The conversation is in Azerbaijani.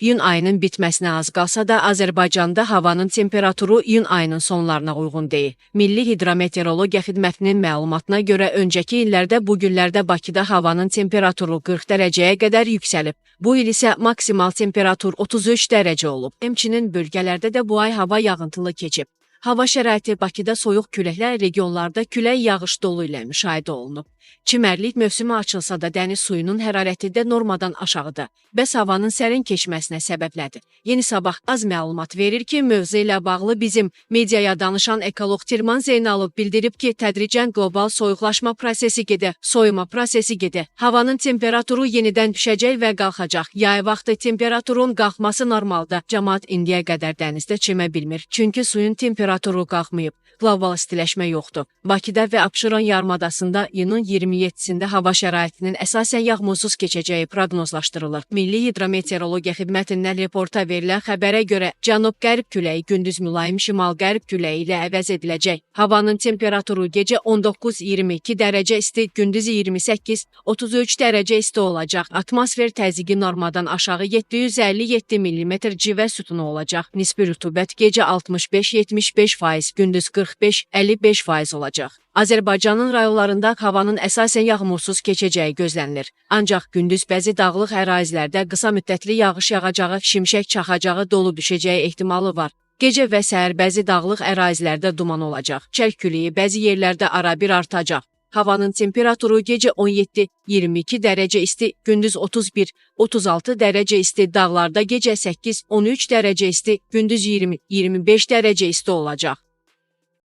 İyun ayının bitməsinə az qalsa da Azərbaycanda havanın temperaturu iyun ayının sonlarına uyğun deyil. Milli Hidrometeorologiya Xidmətinin məlumatına görə öncəki illərdə bu günlərdə Bakıda havanın temperaturu 40 dərəcəyə qədər yüksəlib. Bu il isə maksimal temperatur 33 dərəcə olub. Həmçinin bölgələrdə də bu ay hava yağıntılı keçib. Hava şəraiti Bakıda soyuq küləklə, regionlarda külək yağış dolu ilə müşahidə olunub. Çimərlik mövsümü açılsa da dəniz suyunun hərarəti də normadan aşağıdır. Bəs havanın sərin keçməsinə səbəblədir. Yeni Sabah az məlumat verir ki, mövzu ilə bağlı bizim mediaya danışan ekoloq Tirman Zeynalov bildirib ki, tədricən qlobal soyuqlaşma prosesi gedir, soyuma prosesi gedir. Havanın temperaturu yenidən düşəcək və qalxacaq. Yay vaxtı temperaturun qalxması normaldır. Cəmaət indiyə qədər dənizdə çimə bilmir. Çünki suyun temperaturu qalxmayıb. Qlobal istiləşmə yoxdur. Bakıda və Abşeron yarımadasında iyunun 27-sində hava şəraitinin əsasən yağmursuz keçəcəyi proqnozlaşdırılır. Milli Hidrometeorologiya Xidmətindən reporta verilən xəbərə görə cənub-qərb küləyi gündüz mülayim şimal-qərb küləyi ilə əvəz ediləcək. Havanın temperaturu gecə 19-22 dərəcə isti, gündüz 28-33 dərəcə isti olacaq. Atmosfer təzyiqi normadan aşağı 757 mm civə sütunu olacaq. Nisbi rütubət gecə 65-75%, gündüz 45-55% olacaq. Azərbaycanın rayonlarında havanın əsasən yağmursuz keçəcəyi gözlənilir. Ancaq gündüz bəzi dağlıq ərazilərdə qısa müddətli yağış yağacağı, şimşək çaxacağı, dolu düşəcəyi ehtimalı var. Gecə və səhər bəzi dağlıq ərazilərdə duman olacaq. Çərk küləyi bəzi yerlərdə arabir artacaq. Havanın temperaturu gecə 17-22 dərəcə isti, gündüz 31-36 dərəcə isti, dağlarda gecə 8-13 dərəcə isti, gündüz 20-25 dərəcə isti olacaq.